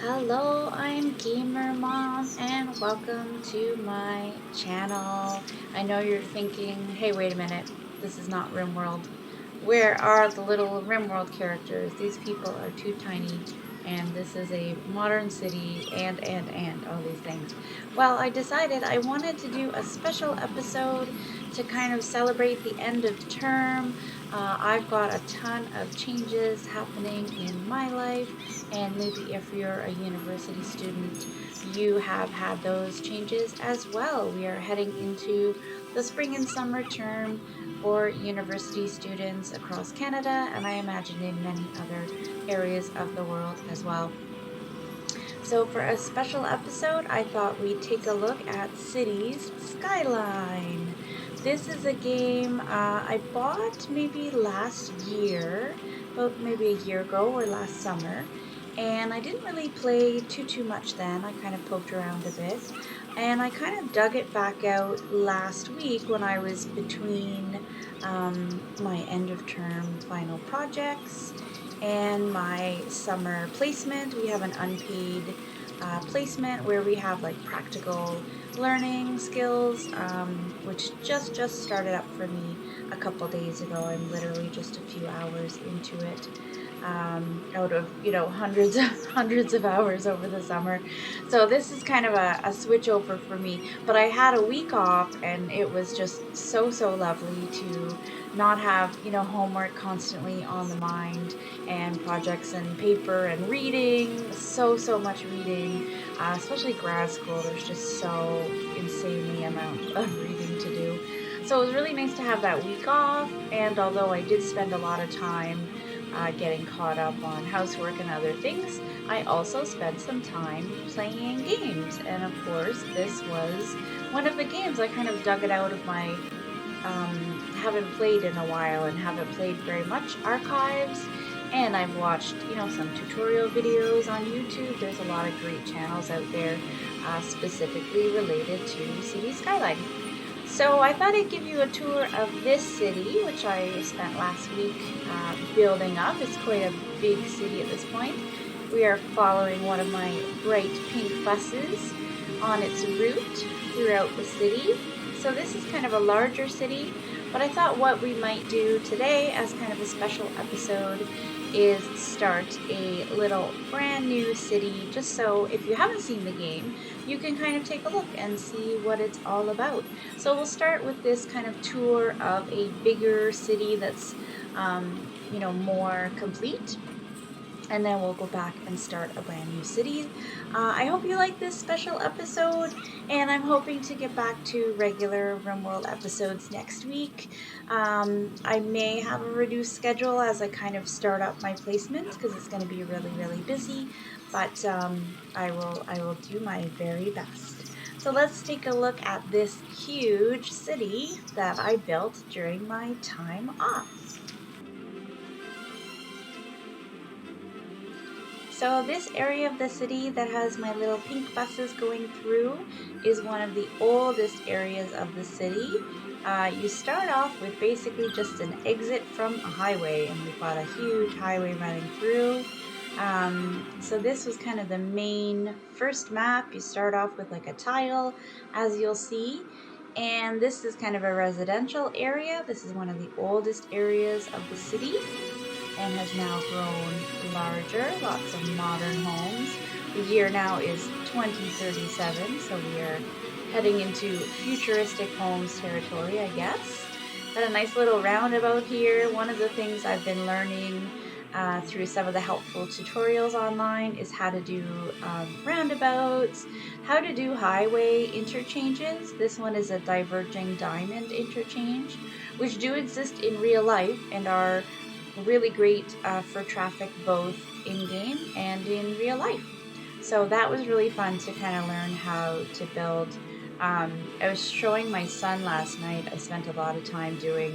Hello, I'm GaymerMom and welcome to my channel. I know you're thinking, hey, wait a minute, this is not RimWorld. Where are the little RimWorld characters? These people are too tiny and this is a modern city and all these things. Well, I decided I wanted to do a special episode to kind of celebrate the end of term. I've got a ton of changes happening in my life, and maybe if you're a university student, you have had those changes as well. We are heading into the spring and summer term for university students across Canada, and I imagine in many other areas of the world as well. So for a special episode, I thought we'd take a look at Cities Skyline. This is a game I bought maybe last year, about maybe a year ago or last summer, and I didn't really play too much then. I kind of poked around a bit, and I kind of dug it back out last week when I was between my end of term final projects and my summer placement. We have an unpaid placement where we have like practical learning skills, which just started up for me a couple days ago. I'm literally just a few hours into it, out of hundreds of hours over the summer. So this is kind of a switch over for me. But I had a week off, and it was just so lovely to not have homework constantly on the mind, and projects and paper and reading. So much reading, especially grad school. There's just so insanely amount of reading to do. So it was really nice to have that week off, and although I did spend a lot of time getting caught up on housework and other things, I also spent some time playing games. And of course, this was one of the games. I kind of dug it out of my haven't played in a while and haven't played very much archives. And I've watched, some tutorial videos on YouTube. There's a lot of great channels out there specifically related to City Skyline. So I thought I'd give you a tour of this city, which I spent last week building up. It's quite a big city at this point. We are following one of my bright pink buses on its route throughout the city. So this is kind of a larger city, but I thought what we might do today as kind of a special episode is start a little brand new city, just so if you haven't seen the game, you can kind of take a look and see what it's all about. So we'll start with this kind of tour of a bigger city that's more complete, and then we'll go back and start a brand new city. I hope you like this special episode, and I'm hoping to get back to regular RimWorld episodes next week. I may have a reduced schedule as I kind of start up my placement because it's going to be really busy, but I will do my very best. So let's take a look at this huge city that I built during my time off. So this area of the city that has my little pink buses going through is one of the oldest areas of the city. You start off with basically just an exit from a highway, and we've got a huge highway running through. So this was kind of the main first map. You start off with like a tile, as you'll see. And this is kind of a residential area. This is one of the oldest areas of the city, and has now grown larger, lots of modern homes. The year now is 2037, so we are heading into futuristic homes territory, I guess. Got a nice little roundabout here. One of the things I've been learning through some of the helpful tutorials online is how to do roundabouts, how to do highway interchanges. This one is a diverging diamond interchange, which do exist in real life and are really great for traffic both in-game and in real life. So that was really fun to kind of learn how to build. I was showing my son last night. I spent a lot of time doing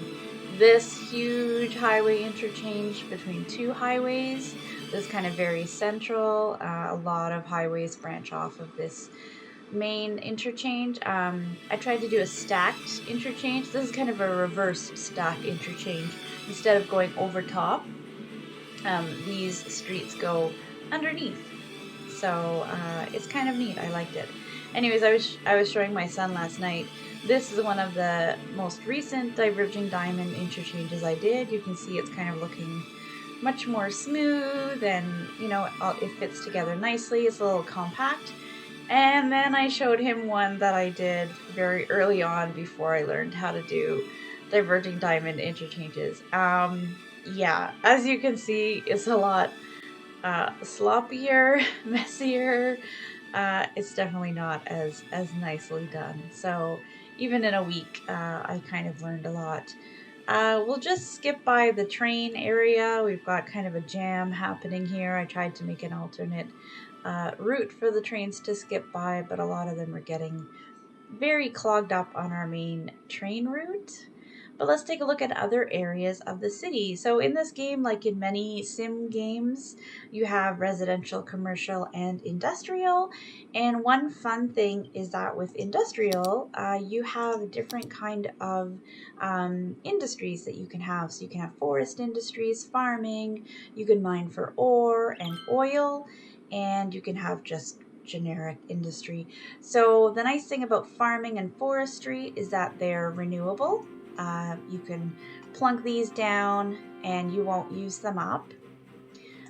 this huge highway interchange between two highways. This kind of very central. A lot of highways branch off of this main interchange. I tried to do a stacked interchange. This is kind of a reverse stack interchange. Instead of going over top, these streets go underneath. So it's kind of neat. I liked it. Anyways, I was showing my son last night. This is one of the most recent diverging diamond interchanges I did. You can see it's kind of looking much more smooth, and you know, it fits together nicely. It's a little compact. And then I showed him one that I did very early on before I learned how to do diverging diamond interchanges. Yeah, as you can see, it's a lot sloppier, messier. It's definitely not as nicely done. So even in a week, I kind of learned a lot. We'll just skip by the train area. We've got kind of a jam happening here. I tried to make an alternate route for the trains to skip by, but a lot of them are getting very clogged up on our main train route. But let's take a look at other areas of the city. So in this game, like in many sim games, you have residential, commercial, and industrial. And one fun thing is that with industrial, you have different kind of industries that you can have. So you can have forest industries, farming, you can mine for ore and oil, and you can have just generic industry. So the nice thing about farming and forestry is that they're renewable. You can plunk these down and you won't use them up.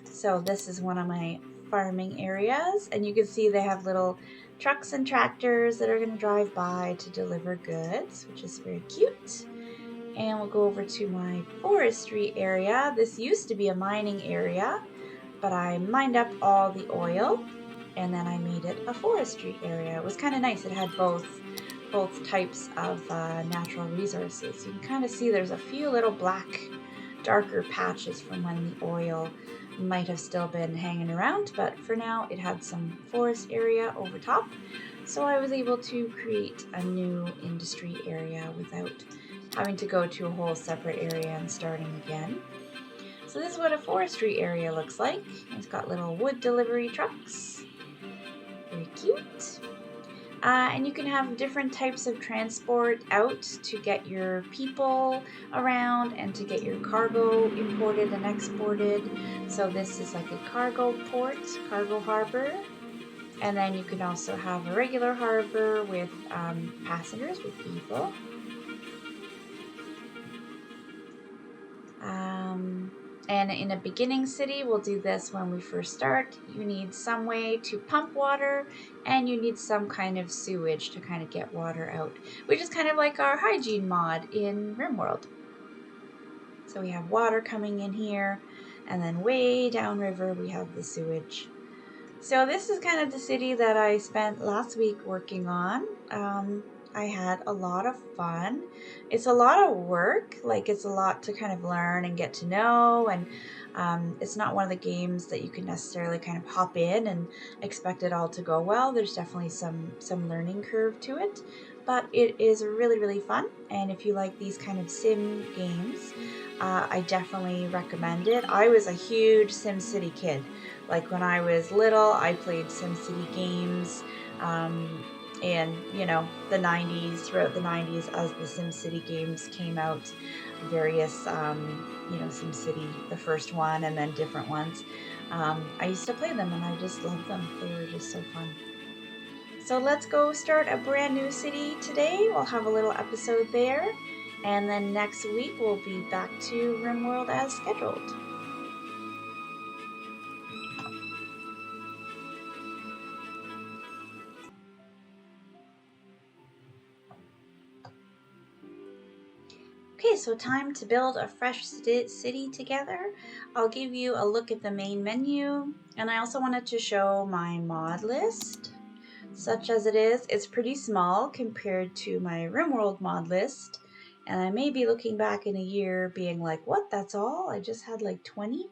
So this is one of my farming areas, and you can see they have little trucks and tractors that are going to drive by to deliver goods, which is very cute. And we'll go over to my forestry area. This used to be a mining area, but I mined up all the oil and then I made it a forestry area. It was kind of nice. It had both types of natural resources. You can kind of see there's a few little black, darker patches from when the oil might have still been hanging around, but for now it had some forest area over top. So I was able to create a new industry area without having to go to a whole separate area and starting again. So this is what a forestry area looks like. It's got little wood delivery trucks. Very cute. And you can have different types of transport out to get your people around and to get your cargo imported and exported. So this is like a cargo port, cargo harbor. And then you can also have a regular harbor with passengers, with people. And in a beginning city, we'll do this when we first start. You need some way to pump water, and you need some kind of sewage to kind of get water out, which is kind of like our hygiene mod in RimWorld. So we have water coming in here, and then way downriver we have the sewage. So this is kind of the city that I spent last week working on. I had a lot of fun. It's a lot of work, like it's a lot to kind of learn and get to know, and it's not one of the games that you can necessarily kind of hop in and expect it all to go well. There's definitely some learning curve to it, but it is really, really fun. And if you like these kind of sim games, I definitely recommend it. I was a huge SimCity kid. Like when I was little, I played SimCity games. And you know, the 90s, throughout the 90s, as the SimCity games came out, various you know, SimCity, the first one, and then different ones, I used to play them and I just loved them. They were just so fun. So let's go start a brand new city today. We'll have a little episode there, and then next week we'll be back to RimWorld as scheduled. Okay, so time to build a fresh city together. I'll give you a look at the main menu, and I also wanted to show my mod list. Such as it is, it's pretty small compared to my RimWorld mod list, and I may be looking back in a year being like, what, that's all? I just had like 20?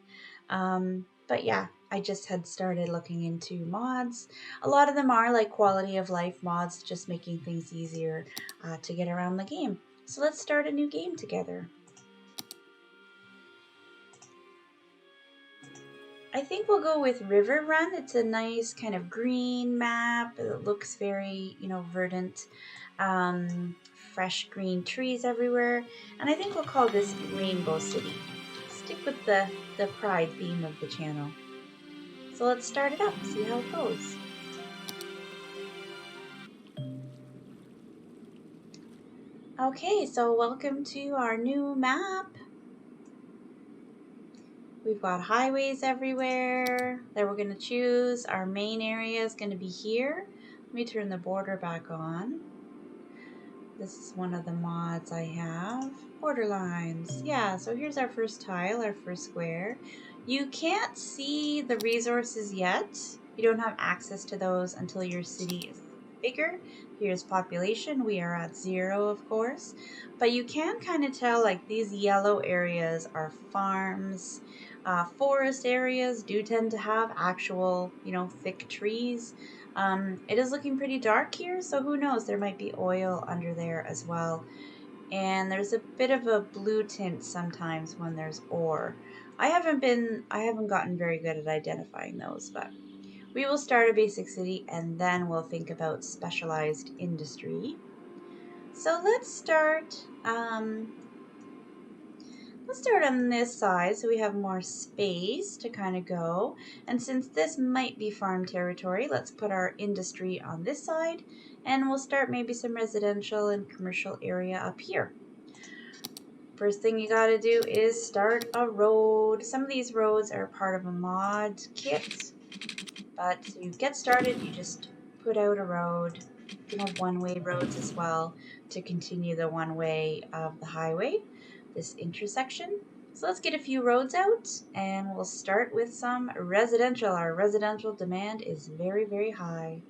But yeah, I just had started looking into mods. A lot of them are like quality of life mods, just making things easier to get around the game. So let's start a new game together. I think we'll go with River Run. It's a nice kind of green map. It looks very, you know, verdant, fresh green trees everywhere. And I think we'll call this Rainbow City. Stick with the pride theme of the channel. So let's start it up, see how it goes. Okay, so welcome to our new map. We've got highways everywhere that we're going to choose. Our main area is going to be here. Let me turn the border back on. This is one of the mods I have. Border lines. Yeah, so here's our first tile, our first square. You can't see the resources yet. You don't have access to those until your city is bigger. Here's population. We are at 0, of course. But you can kind of tell, like, these yellow areas are farms. Forest areas do tend to have actual, thick trees. It is looking pretty dark here, so who knows, there might be oil under there as well. And there's a bit of a blue tint sometimes when there's ore. I haven't gotten very good at identifying those, but we will start a basic city and then we'll think about specialized industry. So let's start on this side so we have more space to kind of go. And since this might be farm territory, let's put our industry on this side and we'll start maybe some residential and commercial area up here. First thing you gotta do is start a road. Some of these roads are part of a mod kit, but to get started, you just put out a road. You can have one-way roads as well to continue the one-way of the highway, this intersection. So let's get a few roads out and we'll start with some residential. Our residential demand is very, very high.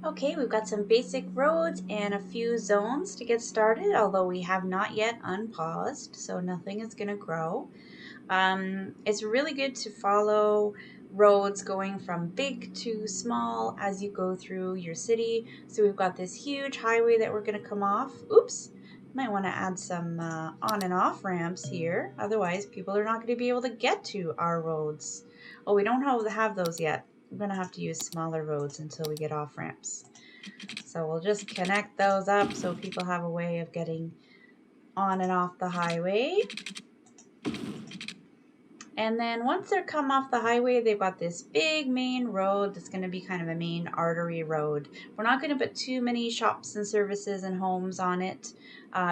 Okay, we've got some basic roads and a few zones to get started, although we have not yet unpaused, so nothing is going to grow. It's really good to follow roads going from big to small as you go through your city. So we've got this huge highway that we're going to come off. Oops, might want to add some on and off ramps here. Otherwise, people are not going to be able to get to our roads. Oh, we don't have those yet. We're going to have to use smaller roads until we get off ramps. So we'll just connect those up so people have a way of getting on and off the highway. And then once they come off the highway, they've got this big main road that's going to be kind of a main artery road. We're not going to put too many shops and services and homes on it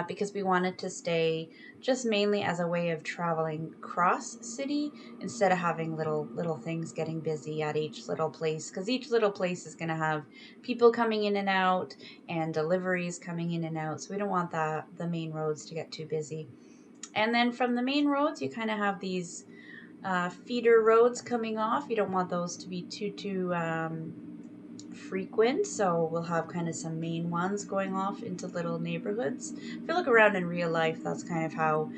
because we want it to stay just mainly as a way of traveling cross city instead of having little things getting busy at each little place, because each little place is going to have people coming in and out and deliveries coming in and out. So we don't want the main roads to get too busy. And then from the main roads, you kind of have these feeder roads coming off. You don't want those to be too frequent, so we'll have kind of some main ones going off into little neighborhoods. If you look around in real life, that's kind of how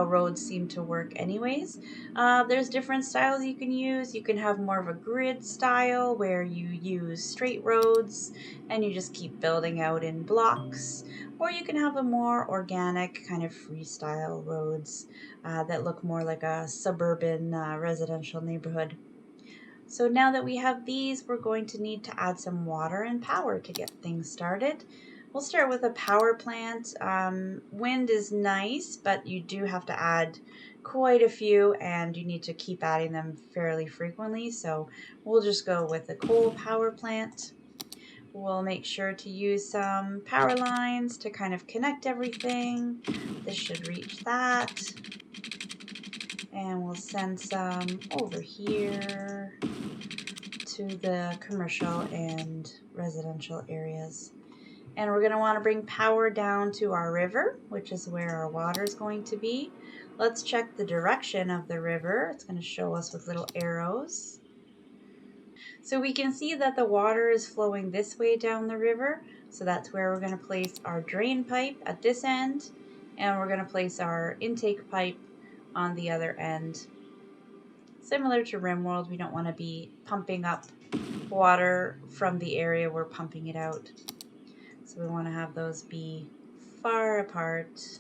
roads seem to work anyways. There's different styles you can use. You can have more of a grid style where you use straight roads and you just keep building out in blocks, or you can have a more organic kind of freestyle roads that look more like a suburban residential neighborhood. So now that we have these, we're going to need to add some water and power to get things started. We'll start with a power plant. Wind is nice, but you do have to add quite a few and you need to keep adding them fairly frequently. So we'll just go with a coal power plant. We'll make sure to use some power lines to kind of connect everything. This should reach that. And we'll send some over here to the commercial and residential areas. And we're going to want to bring power down to our river, which is where our water is going to be. Let's check the direction of the river. It's going to show us with little arrows. So we can see that the water is flowing this way down the river. So that's where we're going to place our drain pipe at this end, and we're going to place our intake pipe on the other end. Similar to RimWorld, we don't want to be pumping up water from the area we're pumping it out. So we want to have those be far apart.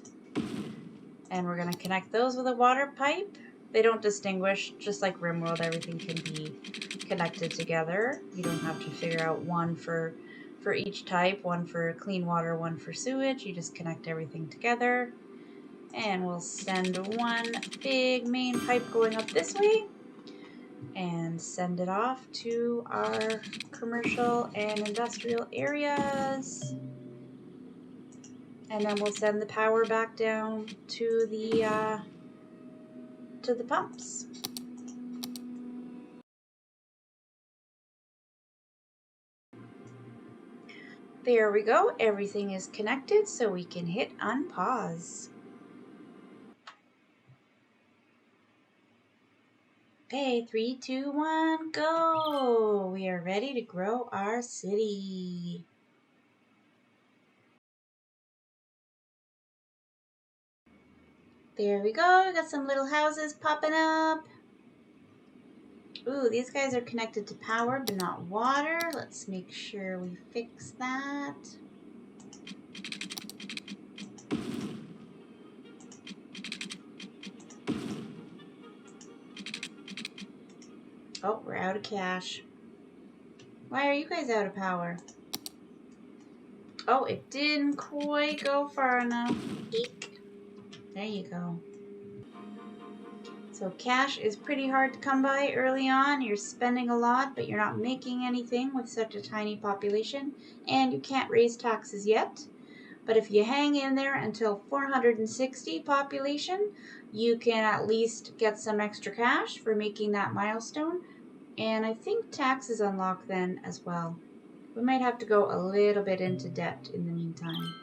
And we're going to connect those with a water pipe. They don't distinguish, just like RimWorld, everything can be connected together. You don't have to figure out one for each type, one for clean water, one for sewage. You just connect everything together. And we'll send one big main pipe going up this way and send it off to our commercial and industrial areas. And then we'll send the power back down to the pumps. There we go. Everything is connected, so we can hit unpause. Okay, 3, 2, 1, go! We are ready to grow our city. There we go. We got some little houses popping up. Ooh, these guys are connected to power, but not water. Let's make sure we fix that. Oh, we're out of cash. Why are you guys out of power? Oh, it didn't quite go far enough. Eek. There you go. So cash is pretty hard to come by early on. You're spending a lot, but you're not making anything with such a tiny population, and you can't raise taxes yet. But if you hang in there until 460 population, you can at least get some extra cash for making that milestone. And I think taxes unlock then as well. We might have to go a little bit into debt in the meantime.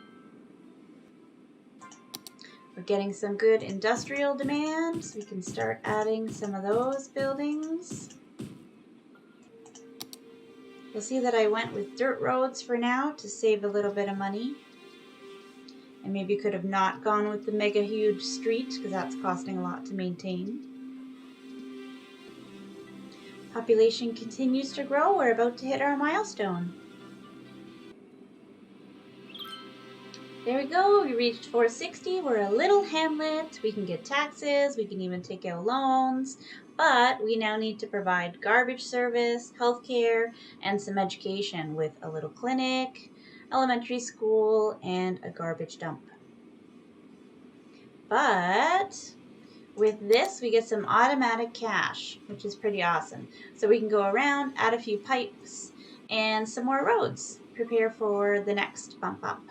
We're getting some good industrial demand, so we can start adding some of those buildings. You'll see that I went with dirt roads for now to save a little bit of money. And maybe could have not gone with the mega huge street because that's costing a lot to maintain. Population continues to grow. We're about to hit our milestone. There we go. We reached 460. We're a little hamlet. We can get taxes. We can even take out loans. But we now need to provide garbage service, healthcare, and some education with a little clinic, elementary school, and a garbage dump. But with this, we get some automatic cash, which is pretty awesome. So we can go around, add a few pipes, and some more roads. Prepare for the next bump up.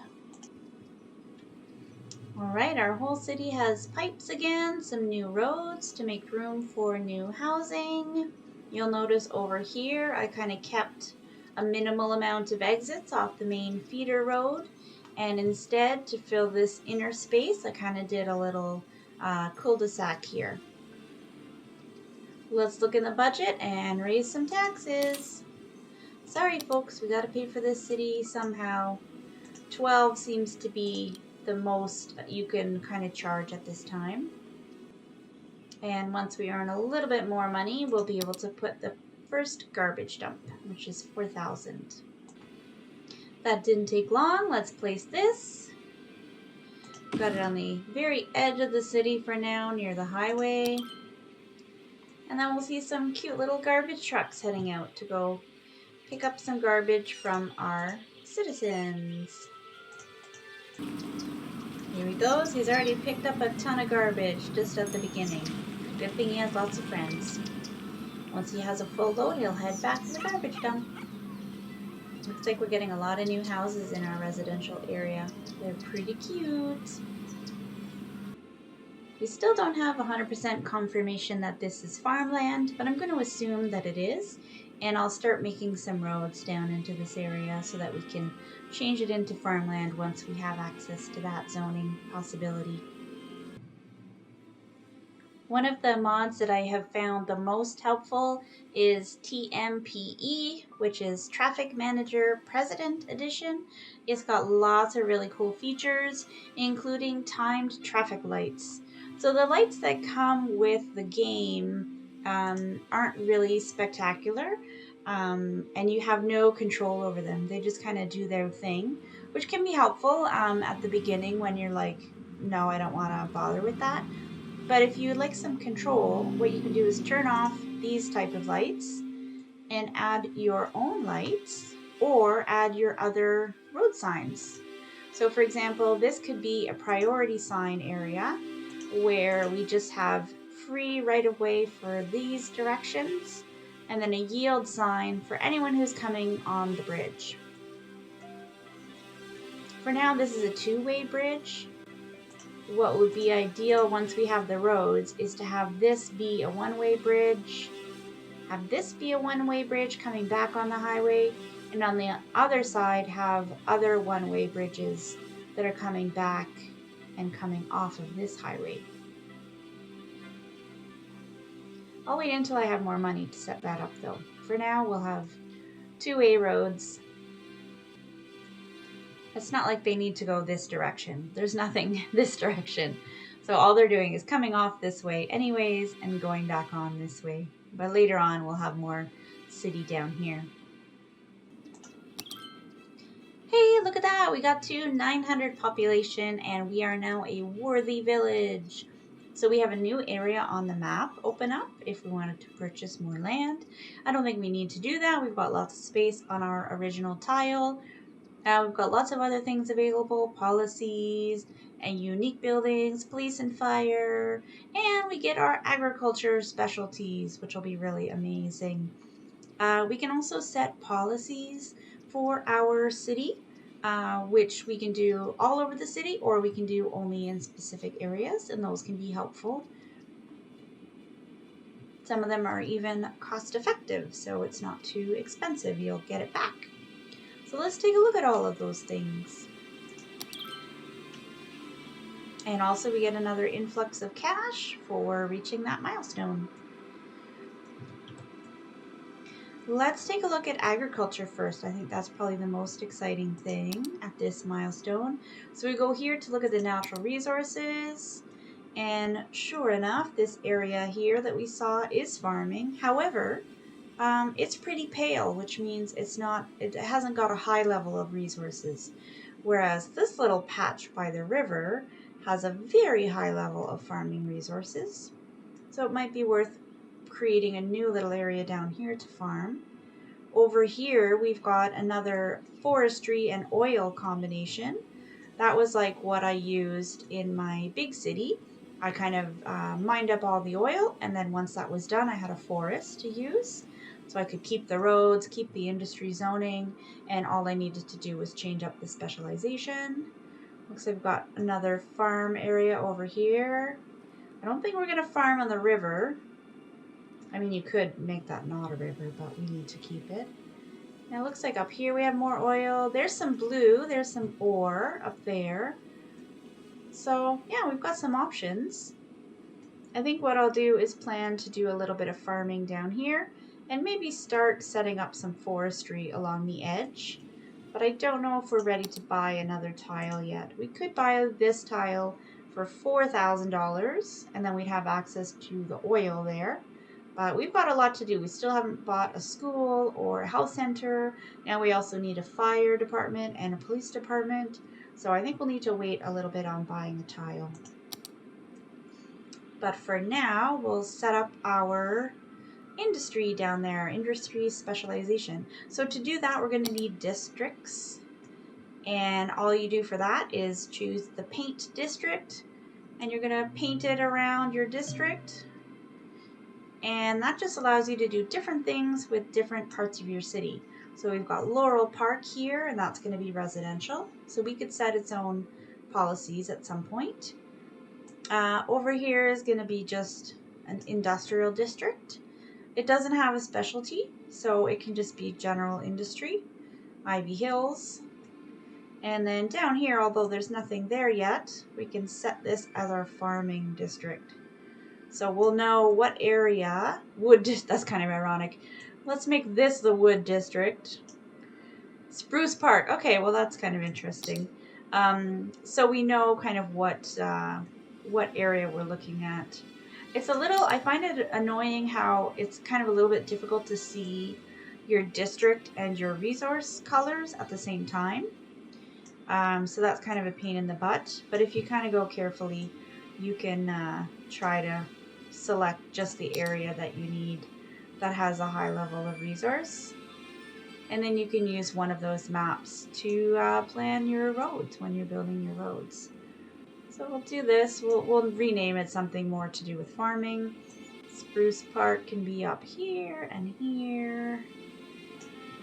All right, our whole city has pipes again, some new roads to make room for new housing. You'll notice over here, I kind of kept a minimal amount of exits off the main feeder road. And instead, to fill this inner space, I kind of did a little cul-de-sac here. Let's look in the budget and raise some taxes. Sorry, folks, we got to pay for this city somehow. 12 seems to be the most you can kind of charge at this time. And once we earn a little bit more money, we'll be able to put the first garbage dump, which is 4,000. That didn't take long. Let's place this. Got it on the very edge of the city for now, near the highway. And then we'll see some cute little garbage trucks heading out to go pick up some garbage from our citizens. Here he goes. He's already picked up a ton of garbage just at the beginning. Good thing he has lots of friends. Once he has a full load, he'll head back to the garbage dump. Looks like we're getting a lot of new houses in our residential area. They're pretty cute. We still don't have 100% confirmation that this is farmland, but I'm going to assume that it is. And I'll start making some roads down into this area so that we can change it into farmland once we have access to that zoning possibility. One of the mods that I have found the most helpful is TMPE, which is Traffic Manager President Edition. It's got lots of really cool features, including timed traffic lights. So the lights that come with the game aren't really spectacular, and you have no control over them. They just kind of do their thing, which can be helpful at the beginning when you're like, no, I don't want to bother with that. But if you would like some control, what you can do is turn off these type of lights and add your own lights or add your other road signs. So for example, this could be a priority sign area where we just have free right of way for these directions, and then a yield sign for anyone who's coming on the bridge. For now, this is a two-way bridge. What would be ideal once we have the roads is to have this be a one-way bridge, have this be a one-way bridge coming back on the highway, and on the other side have other one-way bridges that are coming back and coming off of this highway. I'll wait until I have more money to set that up though. For now, we'll have two-way roads. It's not like they need to go this direction. There's nothing this direction. So all they're doing is coming off this way anyways and going back on this way. But later on, we'll have more city down here. Hey, look at that. We got to 900 population and we are now a worthy village. So we have a new area on the map open up if we wanted to purchase more land. I don't think we need to do that. We've got lots of space on our original tile. We've got lots of other things available, policies and unique buildings, police and fire, and we get our agriculture specialties, which will be really amazing. We can also set policies for our city, which we can do all over the city or we can do only in specific areas, and those can be helpful. Some of them are even cost effective, so it's not too expensive. You'll get it back. So let's take a look at all of those things. And also we get another influx of cash for reaching that milestone. Let's take a look at agriculture first. I think that's probably the most exciting thing at this milestone. So we go here to look at the natural resources. And sure enough, this area here that we saw is farming. However, it's pretty pale, which means it hasn't got a high level of resources. Whereas this little patch by the river has a very high level of farming resources. So it might be worth creating a new little area down here to farm. Over here, we've got another forestry and oil combination. That was like what I used in my big city. I kind of mined up all the oil, and then once that was done, I had a forest to use. So I could keep the roads, keep the industry zoning, and all I needed to do was change up the specialization. Looks like we've got another farm area over here. I don't think we're going to farm on the river. I mean, you could make that not a river, but we need to keep it. Now it looks like up here we have more oil. There's some blue, there's some ore up there. So yeah, we've got some options. I think what I'll do is plan to do a little bit of farming down here and maybe start setting up some forestry along the edge. But I don't know if we're ready to buy another tile yet. We could buy this tile for $4,000 and then we'd have access to the oil there. But we've got a lot to do. We still haven't bought a school or a health center. Now we also need a fire department and a police department. So I think we'll need to wait a little bit on buying a tile. But for now, we'll set up our industry down there, industry specialization. So to do that, we're going to need districts. And all you do for that is choose the paint district. And you're going to paint it around your district. And that just allows you to do different things with different parts of your city. So we've got Laurel Park here, and that's going to be residential. So we could set its own policies at some point. Over here is going to be just an industrial district. It doesn't have a specialty, so it can just be general industry. Ivy Hills. And then down here, although there's nothing there yet, we can set this as our farming district. So we'll know what area, that's kind of ironic. Let's make this the wood district. Spruce Park. Okay, well that's kind of interesting. So we know kind of what area we're looking at. It's a little, I find it annoying how it's kind of a little bit difficult to see your district and your resource colors at the same time. So that's kind of a pain in the butt. But if you kind of go carefully, you can try to select just the area that you need that has a high level of resource. And then you can use one of those maps to plan your roads when you're building your roads. So we'll do this. We'll rename it something more to do with farming. Spruce Park can be up here and here.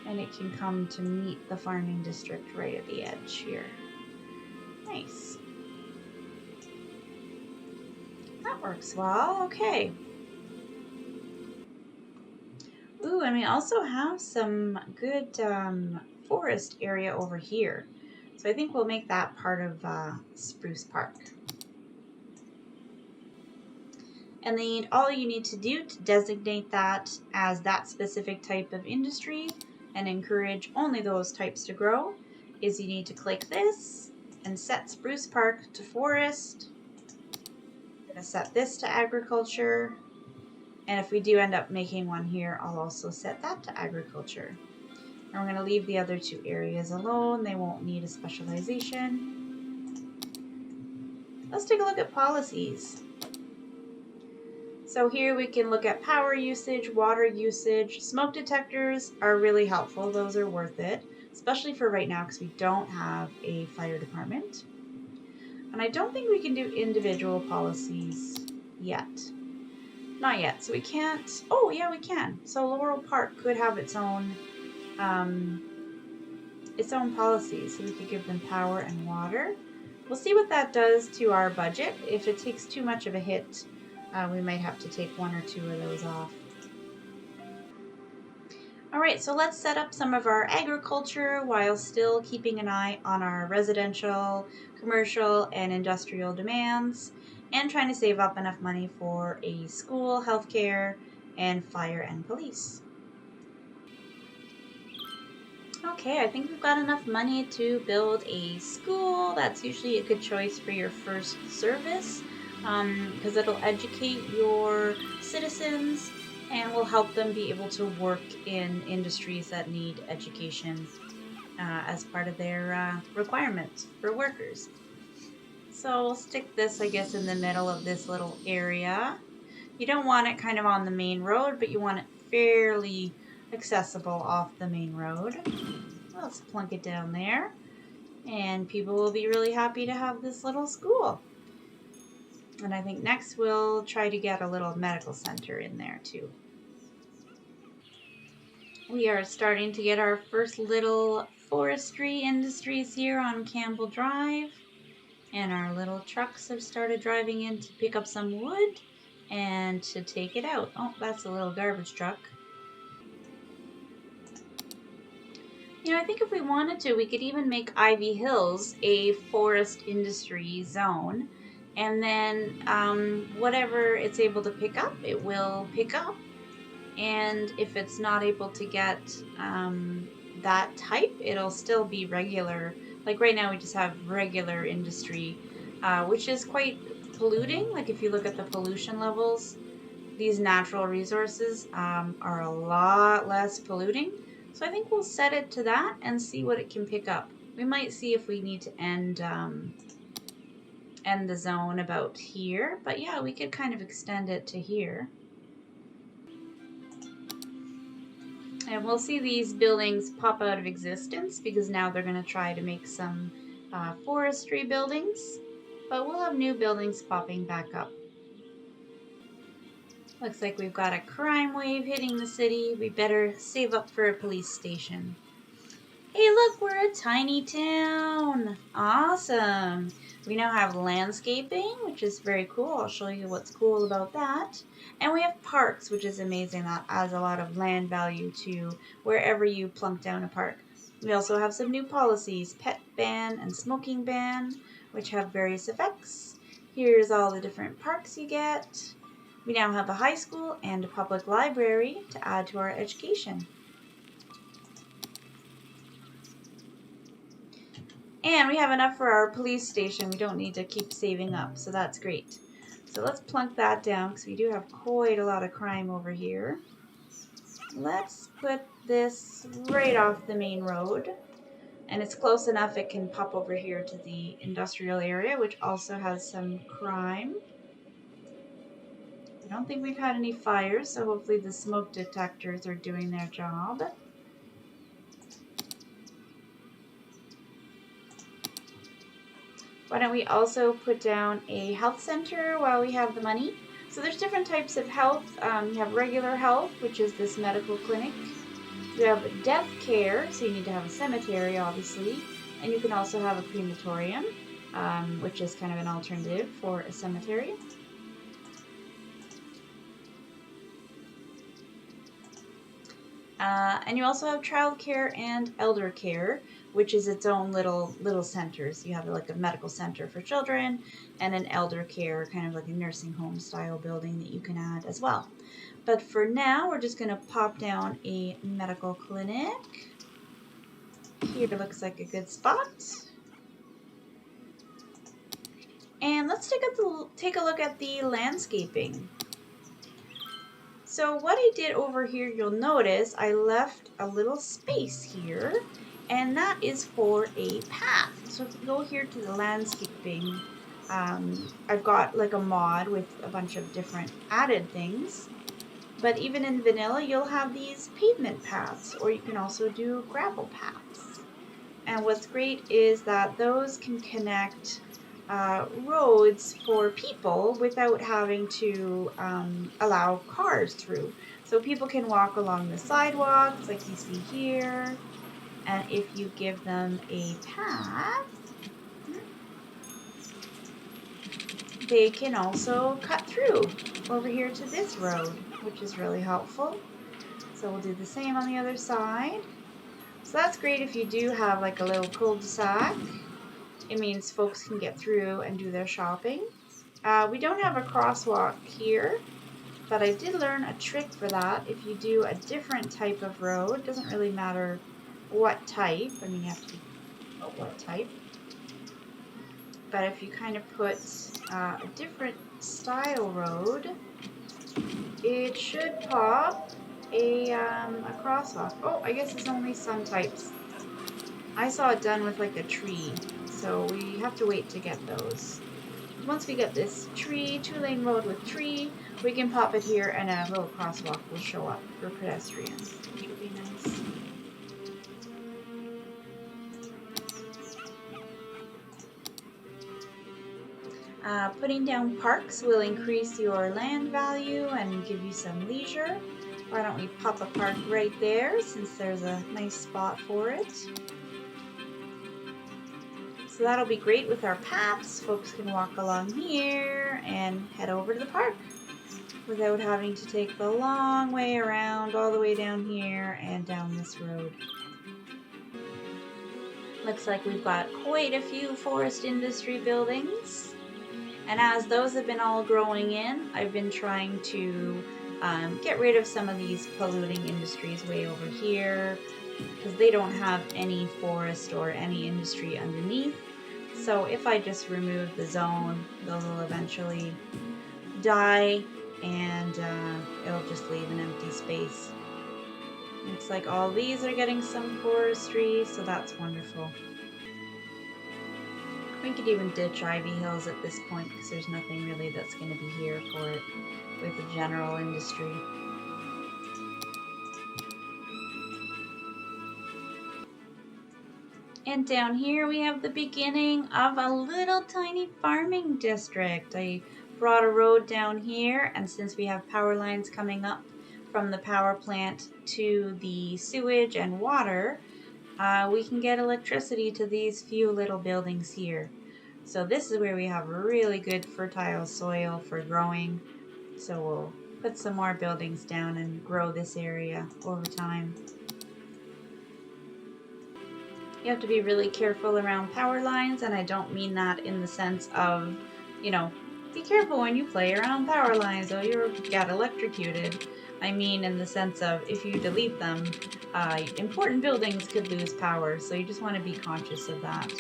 And it can come to meet the farming district right at the edge here. Nice. That works well. Okay. Ooh, and we also have some good forest area over here. So I think we'll make that part of Spruce Park. And then all you need to do to designate that as that specific type of industry and encourage only those types to grow is you need to click this and set Spruce Park to forest. I'm going to set this to agriculture. And if we do end up making one here, I'll also set that to agriculture. And we're going to leave the other two areas alone. They won't need a specialization. Let's take a look at policies. So here we can look at power usage, water usage. Smoke detectors are really helpful. Those are worth it, especially for right now because we don't have a fire department. And I don't think we can do individual policies yet. Not yet. So we can't. Oh, yeah, we can. So Laurel Park could have its own policies. So we could give them power and water. We'll see what that does to our budget. If it takes too much of a hit, we might have to take one or two of those off. All right, so let's set up some of our agriculture while still keeping an eye on our residential, commercial, and industrial demands, and trying to save up enough money for a school, healthcare, and fire and police. Okay, I think we've got enough money to build a school. That's usually a good choice for your first service because it'll educate your citizens and will help them be able to work in industries that need education as part of their requirements for workers. So we'll stick this, I guess, in the middle of this little area. You don't want it kind of on the main road, but you want it fairly accessible off the main road. Let's plunk it down there. And people will be really happy to have this little school. And I think next we'll try to get a little medical center in there too. We are starting to get our first little forestry industries here on Campbell Drive. And our little trucks have started driving in to pick up some wood and to take it out. Oh, that's a little garbage truck. You know, I think if we wanted to, we could even make Ivy Hills a forest industry zone. And then whatever it's able to pick up, it will pick up. And if it's not able to get that type, it'll still be regular. Like right now we just have regular industry, which is quite polluting. Like if you look at the pollution levels, these natural resources are a lot less polluting. So I think we'll set it to that and see what it can pick up. We might see if we need to end the zone about here. But yeah, we could kind of extend it to here. And we'll see these buildings pop out of existence because now they're going to try to make some forestry buildings. But we'll have new buildings popping back up. Looks like we've got a crime wave hitting the city. We better save up for a police station. Hey, look, we're a tiny town. Awesome. We now have landscaping, which is very cool. I'll show you what's cool about that. And we have parks, which is amazing. That adds a lot of land value to wherever you plunk down a park. We also have some new policies, pet ban and smoking ban, which have various effects. Here's all the different parks you get. We now have a high school and a public library to add to our education. And we have enough for our police station. We don't need to keep saving up, so that's great. So let's plunk that down because we do have quite a lot of crime over here. Let's put this right off the main road. And it's close enough it can pop over here to the industrial area, which also has some crime. I don't think we've had any fires, so hopefully the smoke detectors are doing their job. Why don't we also put down a health center while we have the money? So there's different types of health. You have regular health, which is this medical clinic. You have death care, so you need to have a cemetery, obviously. And you can also have a crematorium, which is kind of an alternative for a cemetery. And you also have child care and elder care, which is its own little centers. You have like a medical center for children and an elder care, kind of like a nursing home style building that you can add as well. But for now, we're just going to pop down a medical clinic. Here looks like a good spot. And let's take a look at the landscaping. So what I did over here, you'll notice I left a little space here, and that is for a path. So if you go here to the landscaping, I've got like a mod with a bunch of different added things. But even in vanilla, you'll have these pavement paths, or you can also do gravel paths. And what's great is that those can connect roads for people without having to allow cars through. So people can walk along the sidewalks like you see here. And if you give them a path, they can also cut through over here to this road, which is really helpful. So we'll do the same on the other side. So that's great if you do have like a little cul-de-sac. It means folks can get through and do their shopping. We don't have a crosswalk here, but I did learn a trick for that. If you do a different type of road, it doesn't really matter what type. I mean, you have to know what type. But if you kind of put a different style road, it should pop a crosswalk. Oh, I guess it's only some types. I saw it done with like a tree, so we have to wait to get those. Once we get this tree, 2-lane road with tree, we can pop it here and a little crosswalk will show up for pedestrians, which would be nice. Putting down parks will increase your land value and give you some leisure. Why don't we pop a park right there since there's a nice spot for it. So that'll be great with our paths. Folks can walk along here and head over to the park without having to take the long way around all the way down here and down this road. Looks like we've got quite a few forest industry buildings. And as those have been all growing in, I've been trying to get rid of some of these polluting industries way over here because they don't have any forest or any industry underneath. So if I just remove the zone, those will eventually die and it'll just leave an empty space. Looks like all these are getting some forestry, so that's wonderful. We could even ditch Ivy Hills at this point because there's nothing really that's going to be here for it with the general industry. And down here we have the beginning of a little tiny farming district. I brought a road down here, and since we have power lines coming up from the power plant to the sewage and water, we can get electricity to these few little buildings here. So this is where we have really good fertile soil for growing. So we'll put some more buildings down and grow this area over time. You have to be really careful around power lines, and I don't mean that in the sense of, you know, be careful when you play around power lines or you'll get electrocuted. I mean in the sense of if you delete them, important buildings could lose power, so you just want to be conscious of that.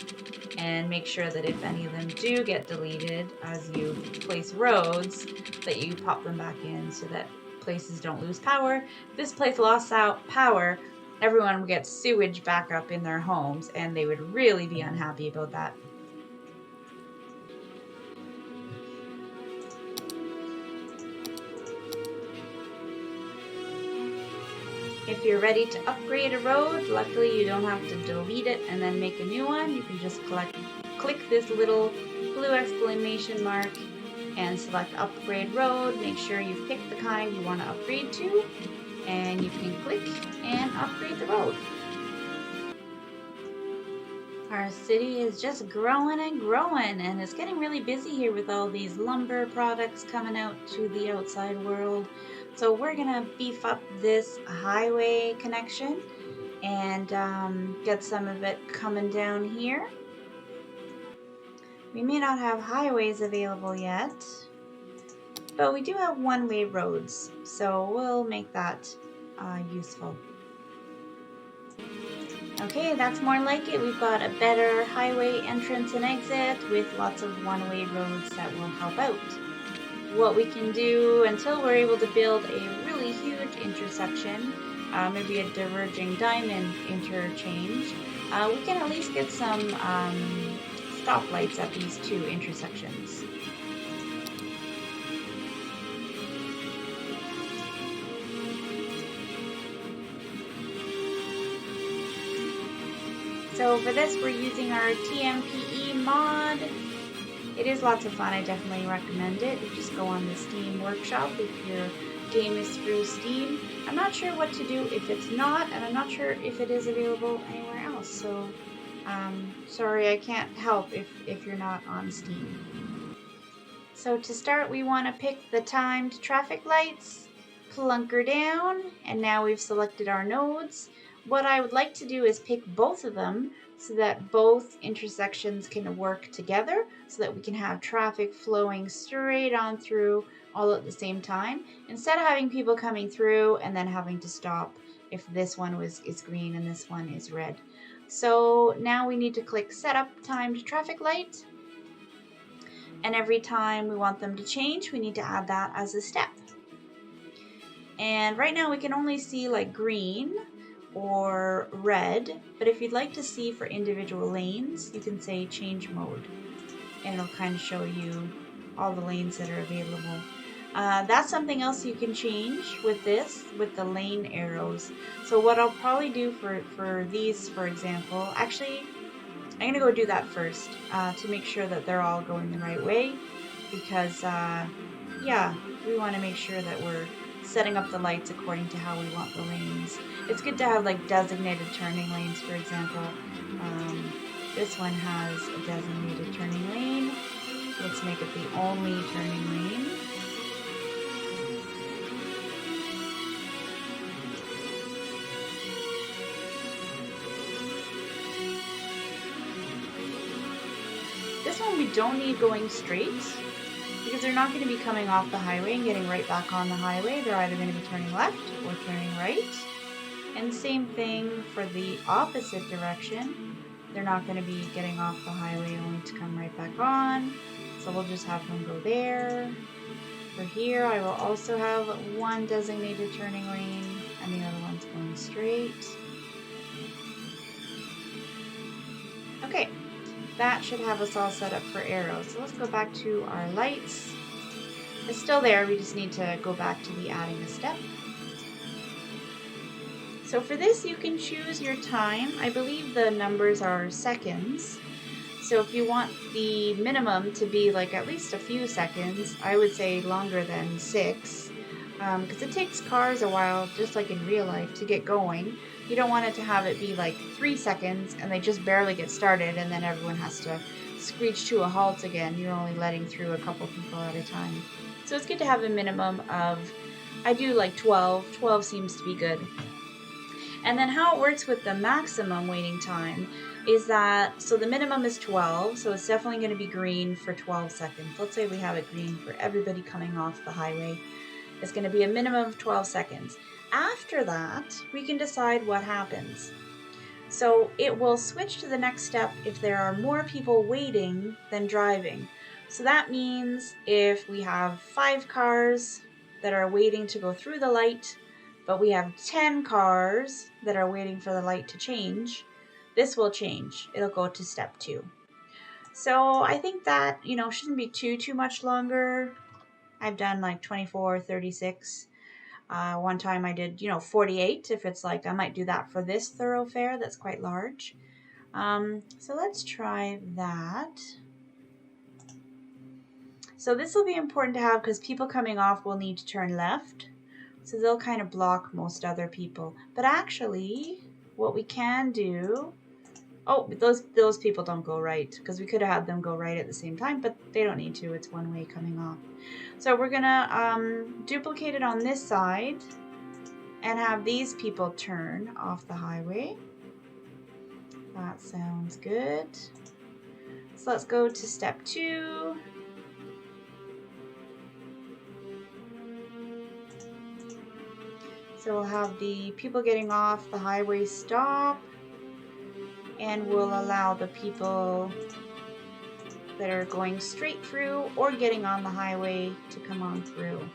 And make sure that if any of them do get deleted as you place roads, that you pop them back in so that places don't lose power. If this place lost out power, everyone would get sewage back up in their homes, and they would really be unhappy about that. If you're ready to upgrade a road, luckily you don't have to delete it and then make a new one. You can just click this little blue exclamation mark and select upgrade road. Make sure you've picked the kind you want to upgrade to, and you can click and upgrade the road. Our city is just growing and growing, and it's getting really busy here with all these lumber products coming out to the outside world. So we're gonna beef up this highway connection and get some of it coming down here. We may not have highways available yet, but we do have one-way roads, so we'll make that useful. Okay, that's more like it. We've got a better highway entrance and exit with lots of one-way roads that will help out. What we can do until we're able to build a really huge intersection, maybe a diverging diamond interchange, we can at least get some stoplights at these two intersections. So for this, we're using our TMPE mod. It is lots of fun. I definitely recommend it. You just go on the Steam Workshop if your game is through Steam. I'm not sure what to do if it's not, and I'm not sure if it is available anywhere else. So, sorry, I can't help if you're not on Steam. So to start, we want to pick the timed traffic lights, clunker down, and now we've selected our nodes. What I would like to do is pick both of them so that both intersections can work together so that we can have traffic flowing straight on through all at the same time instead of having people coming through and then having to stop if this one is green and this one is red. So now we need to click Setup Timed Traffic Light, and every time we want them to change, we need to add that as a step. And right now we can only see like green or red, but if you'd like to see for individual lanes, you can say change mode, and it'll kind of show you all the lanes that are available. That's something else you can change with this, with the lane arrows. So what I'll probably do for these, for example, actually, I'm gonna go do that first to make sure that they're all going the right way, because yeah, we want to make sure that we're setting up the lights according to how we want the lanes. It's good to have like designated turning lanes, for example. This one has a designated turning lane. Let's make it the only turning lane. This one we don't need going straight, because they're not going to be coming off the highway and getting right back on the highway. They're either going to be turning left or turning right. And same thing for the opposite direction. They're not going to be getting off the highway only to come right back on. So we'll just have them go there. For here, I will also have one designated turning lane and the other one's going straight. Okay. That should have us all set up for arrows. So let's go back to our lights. It's still there, we just need to go back to the adding a step. So for this, you can choose your time. I believe the numbers are seconds. So if you want the minimum to be like at least a few seconds, I would say longer than 6. Because it takes cars a while, just like in real life, to get going. You don't want it to have it be like 3 seconds and they just barely get started and then everyone has to screech to a halt again. You're only letting through a couple people at a time. So it's good to have a minimum of, I do like 12. 12 seems to be good. And then how it works with the maximum waiting time is that, so the minimum is 12, so it's definitely going to be green for 12 seconds. Let's say we have it green for everybody coming off the highway. It's going to be a minimum of 12 seconds. After that, we can decide what happens. So it will switch to the next step if there are more people waiting than driving. So that means if we have 5 cars that are waiting to go through the light, but we have 10 cars that are waiting for the light to change, this will change. It'll go to step 2. So I think that, shouldn't be too much longer. I've done like 24, 36. One time I did, 48. If it's like, I might do that for this thoroughfare that's quite large. So let's try that. So this will be important to have because people coming off will need to turn left. So they'll kind of block most other people. But actually, what we can do... Oh, those people don't go right because we could have had them go right at the same time, but they don't need to. It's one way coming off. So we're going to duplicate it on this side and have these people turn off the highway. That sounds good. So let's go to step 2. So we'll have the people getting off the highway stop, and we'll allow the people that are going straight through or getting on the highway to come on through.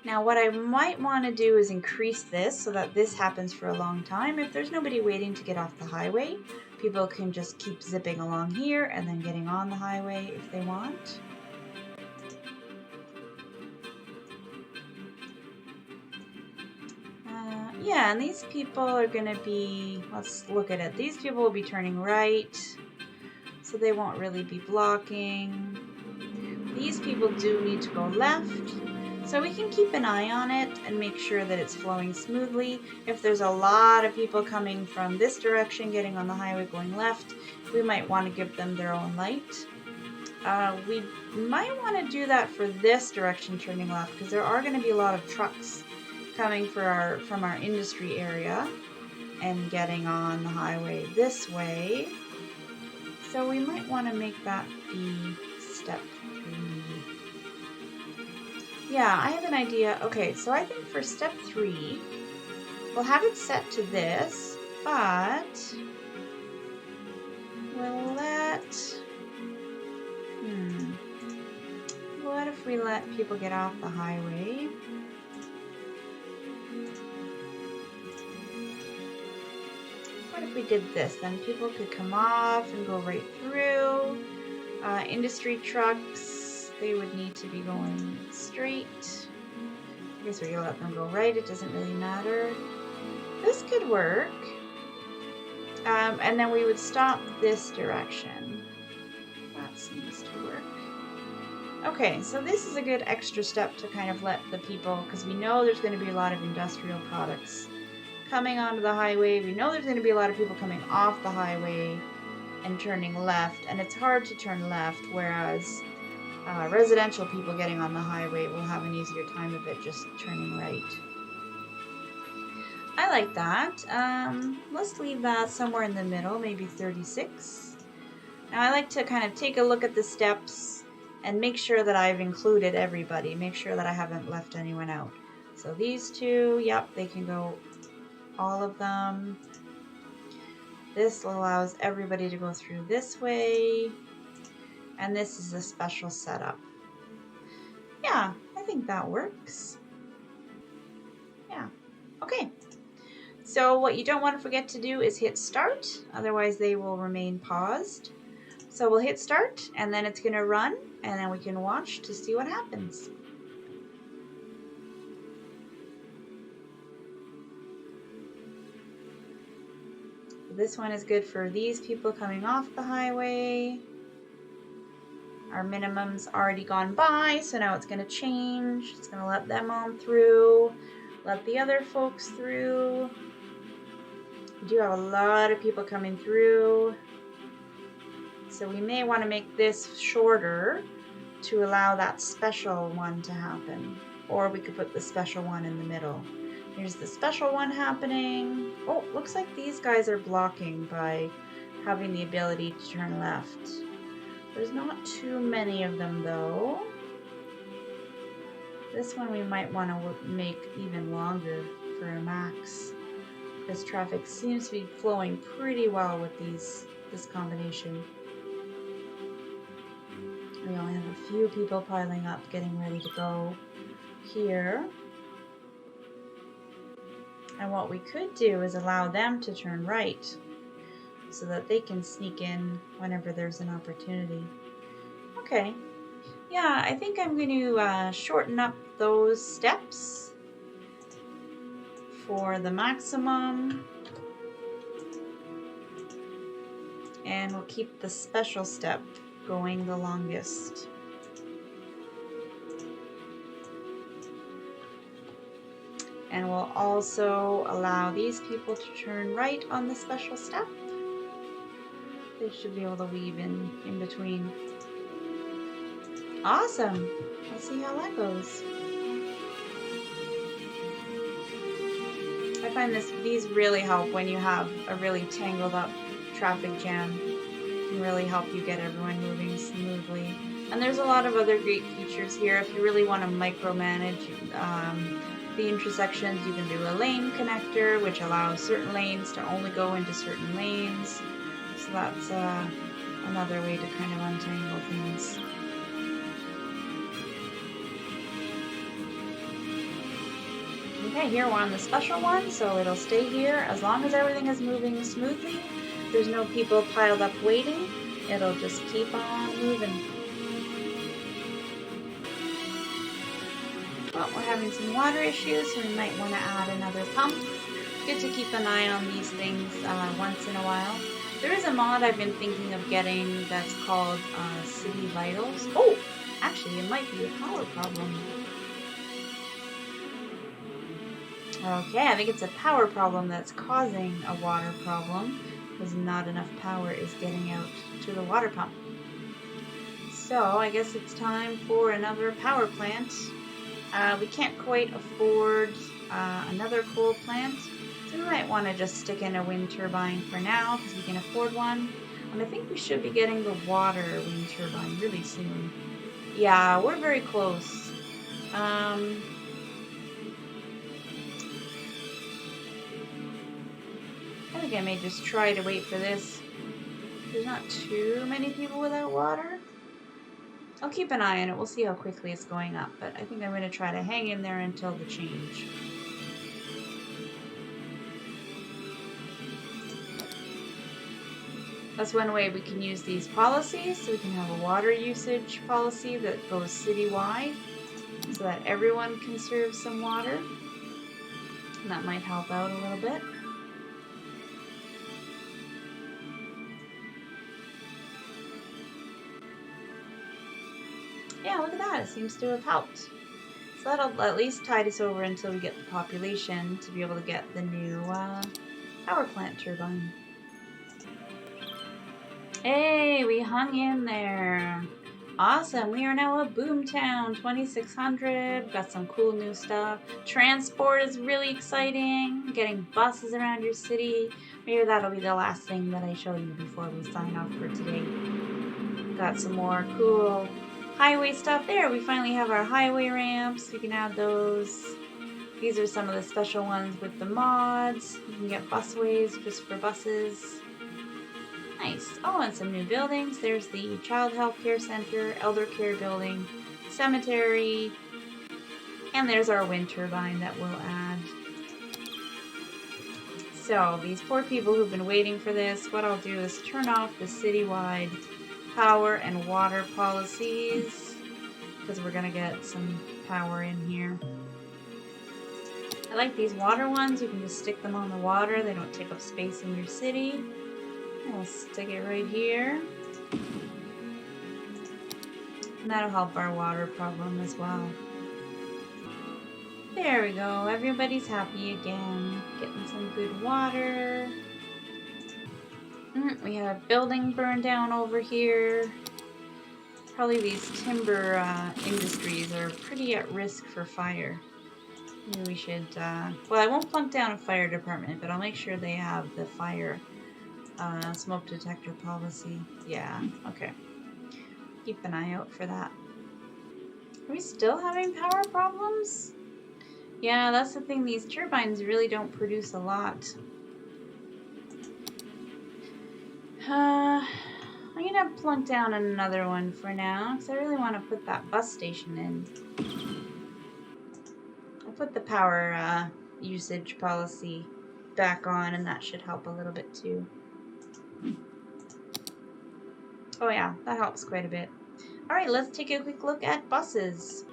Now what I might want to do is increase this so that this happens for a long time. If there's nobody waiting to get off the highway, people can just keep zipping along here and then getting on the highway if they want. Yeah, and these people are going to be, let's look at it. These people will be turning right, so they won't really be blocking. These people do need to go left, so we can keep an eye on it and make sure that it's flowing smoothly. If there's a lot of people coming from this direction, getting on the highway going left, we might want to give them their own light. We might want to do that for this direction turning left, because there are going to be a lot of trucks coming from our industry area and getting on the highway this way. So we might want to make that be step 3. Yeah, I have an idea. Okay, so I think for step 3, we'll have it set to this, but we'll let... What if we let people get off the highway? What if we did this? Then people could come off and go right through. Industry trucks, they would need to be going straight. I guess we can let them go right. It doesn't really matter. This could work. And then we would stop this direction. That seems to work. Okay, so this is a good extra step to kind of let the people, because we know there's going to be a lot of industrial products coming onto the highway. We know there's going to be a lot of people coming off the highway and turning left, and it's hard to turn left, whereas residential people getting on the highway will have an easier time of it just turning right. I like that. Let's leave that somewhere in the middle, maybe 36. Now I like to kind of take a look at the steps and make sure that I've included everybody, make sure that I haven't left anyone out. So these two, yep, they can go, all of them. This allows everybody to go through this way, and this is a special setup. Yeah, I think that works. Yeah, okay. So what you don't want to forget to do is hit start, otherwise they will remain paused. So we'll hit start, and then it's going to run, and then we can watch to see what happens. This one is good for these people coming off the highway. Our minimum's already gone by, so now it's going to change. It's going to let them on through, let the other folks through. We do have a lot of people coming through, so we may want to make this shorter to allow that special one to happen. Or we could put the special one in the middle. Here's the special one happening. Oh, looks like these guys are blocking by having the ability to turn left. There's not too many of them though. This one we might want to make even longer for a max, because traffic seems to be flowing pretty well with this combination. We only have a few people piling up, getting ready to go here. And what we could do is allow them to turn right so that they can sneak in whenever there's an opportunity. Okay. Yeah, I think I'm going to shorten up those steps for the maximum. And we'll keep the special step going the longest. And we'll also allow these people to turn right on the special step. They should be able to weave in between. Awesome. Let's see how that goes. I find these really help when you have a really tangled up traffic jam. It can really help you get everyone moving smoothly. And there's a lot of other great features here. If you really want to micromanage the intersections, you can do a lane connector, which allows certain lanes to only go into certain lanes. So that's another way to kind of untangle things. Okay, here we're on the special one, so it'll stay here as long as everything is moving smoothly. There's no people piled up waiting. It'll just keep on moving. Well, we're having some water issues, so we might want to add another pump. Good to keep an eye on these things once in a while. There is a mod I've been thinking of getting that's called City Vitals. Oh, actually, it might be a power problem. Okay, I think it's a power problem that's causing a water problem, because not enough power is getting out to the water pump. So I guess it's time for another power plant. We can't quite afford another coal plant, so we might want to just stick in a wind turbine for now, because we can afford one. And I think we should be getting the water wind turbine really soon. Yeah, we're very close. I think I may just try to wait for this. There's not too many people without water. I'll keep an eye on it. We'll see how quickly it's going up, but I think I'm going to try to hang in there until the change. That's one way we can use these policies. So we can have a water usage policy that goes citywide so that everyone can serve some water. And that might help out a little bit. Yeah, look at that. It seems to have helped. So that'll at least tide us over until we get the population to be able to get the new power plant turbine. Hey, we hung in there. Awesome. We are now a Boomtown 2600. Got some cool new stuff. Transport is really exciting. Getting buses around your city. Maybe that'll be the last thing that I show you before we sign off for today. Got some more cool highway stuff there. We finally have our highway ramps. You can add those. These are some of the special ones with the mods. You can get busways just for buses. Nice. Oh, and some new buildings. There's the Child Health Care Center, Elder Care Building, Cemetery, and there's our wind turbine that we'll add. So, these poor people who've been waiting for this, what I'll do is turn off the citywide power and water policies, because we're going to get some power in here. I like these water ones. You can just stick them on the water. They don't take up space in your city. We'll stick it right here. And that'll help our water problem as well. There we go. Everybody's happy again. Getting some good water. We had a building burned down over here. Probably these timber industries are pretty at risk for fire. Maybe we should, well, I won't plunk down a fire department, but I'll make sure they have the fire smoke detector policy. Yeah, okay. Keep an eye out for that. Are we still having power problems? Yeah, that's the thing. These turbines really don't produce a lot. I'm gonna plunk down another one for now, because I really want to put that bus station in. I'll put the power usage policy back on, and that should help a little bit too. Oh yeah, that helps quite a bit. Alright, let's take a quick look at buses.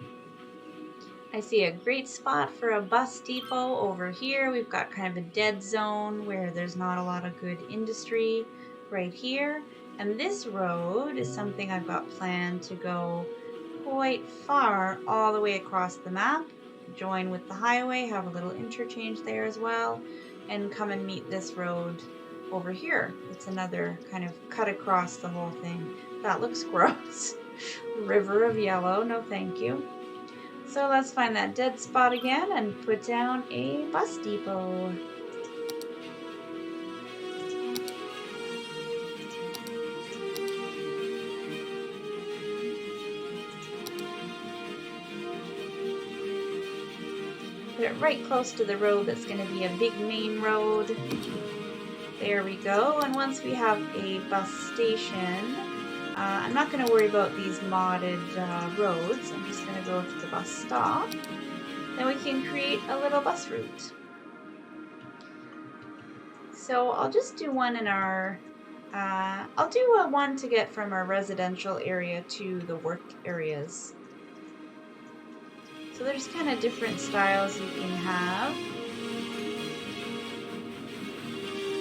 I see a great spot for a bus depot over here. We've got kind of a dead zone where there's not a lot of good industry right here. And this road is something I've got planned to go quite far all the way across the map, join with the highway, have a little interchange there as well, and come and meet this road over here. It's another kind of cut across the whole thing. That looks gross. River of yellow, no thank you. So let's find that dead spot again and put down a bus depot. Put it right close to the road that's going to be a big main road. There we go. And once we have a bus station, I'm not going to worry about these modded roads. I'm just going to go to the bus stop. Then we can create a little bus route. So I'll just do one in our, I'll do one to get from our residential area to the work areas. So there's kind of different styles you can have.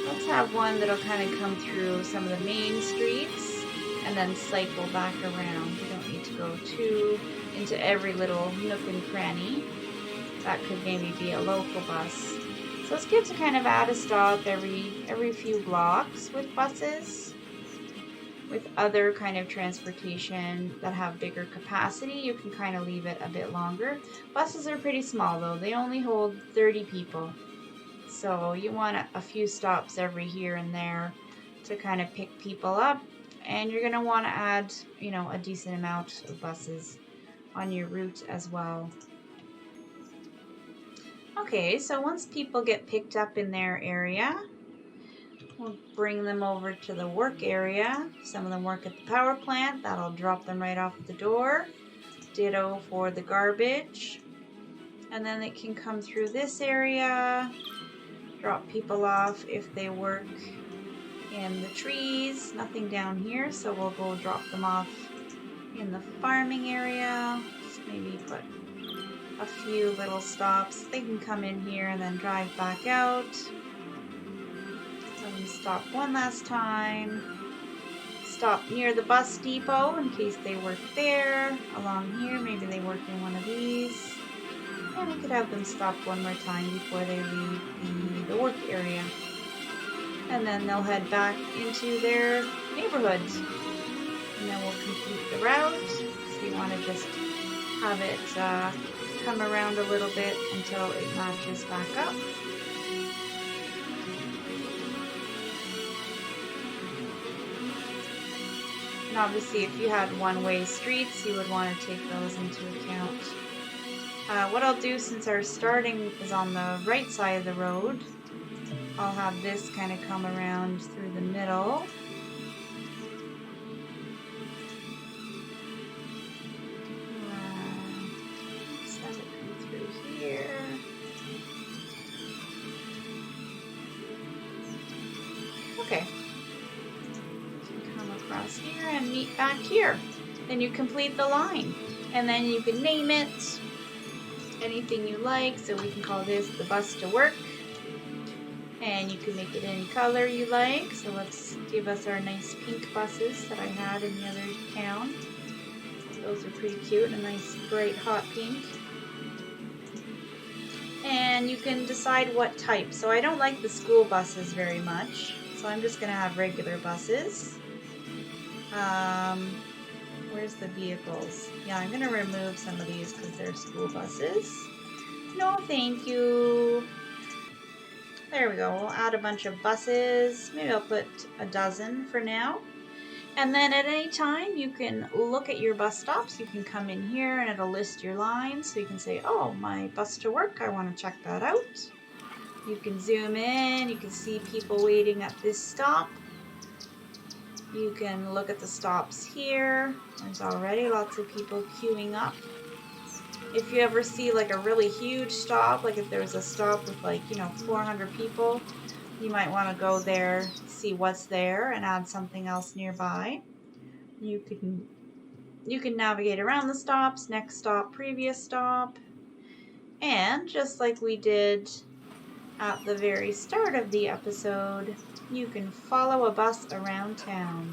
Let's have one that'll kind of come through some of the main streets and then cycle back around. We don't need to go too into every little nook and cranny. That could maybe be a local bus. So it's good to kind of add a stop every few blocks with buses. With other kind of transportation that have bigger capacity, you can kind of leave it a bit longer. Buses are pretty small though. They only hold 30 people. So you want a few stops every here and there to kind of pick people up. And you're going to want to add, you know, a decent amount of buses on your route as well. Okay, so once people get picked up in their area, we'll bring them over to the work area. Some of them work at the power plant. That'll drop them right off the door. Ditto for the garbage. And then they can come through this area, drop people off if they work in the trees. Nothing down here, so we'll go drop them off in the farming area. Just maybe put a few little stops. They can come in here and then drive back out. Let them stop one last time. Stop near the bus depot in case they work there. Along here, maybe they work in one of these. And we could have them stop one more time before they leave the work area. And then they'll head back into their neighborhood. And then we'll complete the route. So you want to just have it come around a little bit until it matches back up. And obviously if you had one-way streets, you would want to take those into account. What I'll do, since our starting is on the right side of the road, I'll have this kind of come around through the middle. Have it come through here. Okay. You can come across here and meet back here. Then you complete the line. And then you can name it anything you like. So we can call this the bus to work. And you can make it any color you like. So let's give us our nice pink buses that I had in the other town. Those are pretty cute, a nice bright hot pink. And you can decide what type. So I don't like the school buses very much. So I'm just going to have regular buses. Where's the vehicles? Yeah, I'm gonna remove some of these because they're school buses. No, thank you. There we go. We'll add a bunch of buses. Maybe I'll put a dozen for now. And then at any time, you can look at your bus stops. You can come in here and it'll list your lines. So you can say, oh, my bus to work, I want to check that out. You can zoom in. You can see people waiting at this stop. You can look at the stops here. There's already lots of people queuing up. If you ever see like a really huge stop, like if there was a stop with like, 400 people, you might want to go there, see what's there, and add something else nearby. You can navigate around the stops, next stop, previous stop, and just like we did at the very start of the episode, you can follow a bus around town.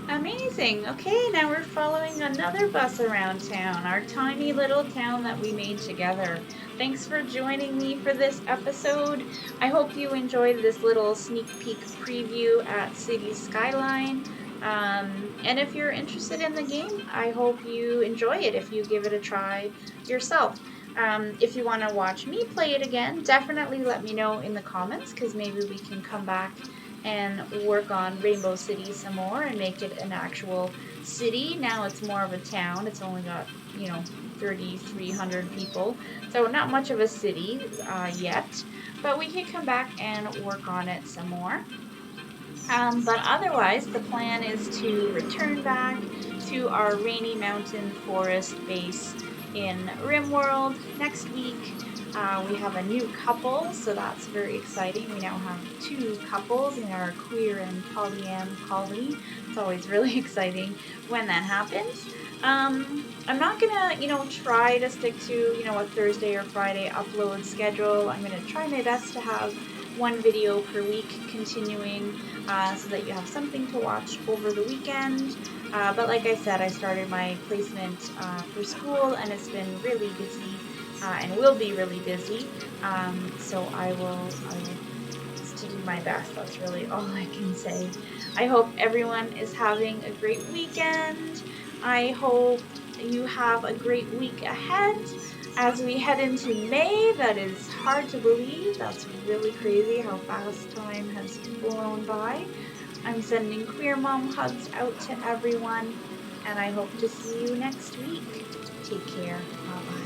Amazing. Okay, now we're following another bus around town, our tiny little town that we made together. Thanks for joining me for this episode. I hope you enjoyed this little sneak peek preview at City Skyline. And if you're interested in the game, I hope you enjoy it if you give it a try yourself. If you want to watch me play it again, definitely let me know in the comments, because maybe we can come back and work on Rainbow City some more and make it an actual city. Now it's more of a town. It's only got, 3,300 people. So not much of a city yet, but we can come back and work on it some more. But otherwise, the plan is to return back to our Rainy Mountain Forest base in RimWorld next week. We have a new couple, so that's very exciting. We now have 2 couples in our queer and polyam colony. It's always really exciting when that happens. I'm not gonna, try to stick to, a Thursday or Friday upload schedule. I'm gonna try my best to have 1 video per week continuing, so that you have something to watch over the weekend. But like I said, I started my placement for school, and it's been really busy, and will be really busy. So I will to do my best. That's really all I can say. I hope everyone is having a great weekend. I hope you have a great week ahead. As we head into May, that is hard to believe. That's really crazy how fast time has flown by. I'm sending Queer Mom hugs out to everyone, and I hope to see you next week. Take care. Bye-bye.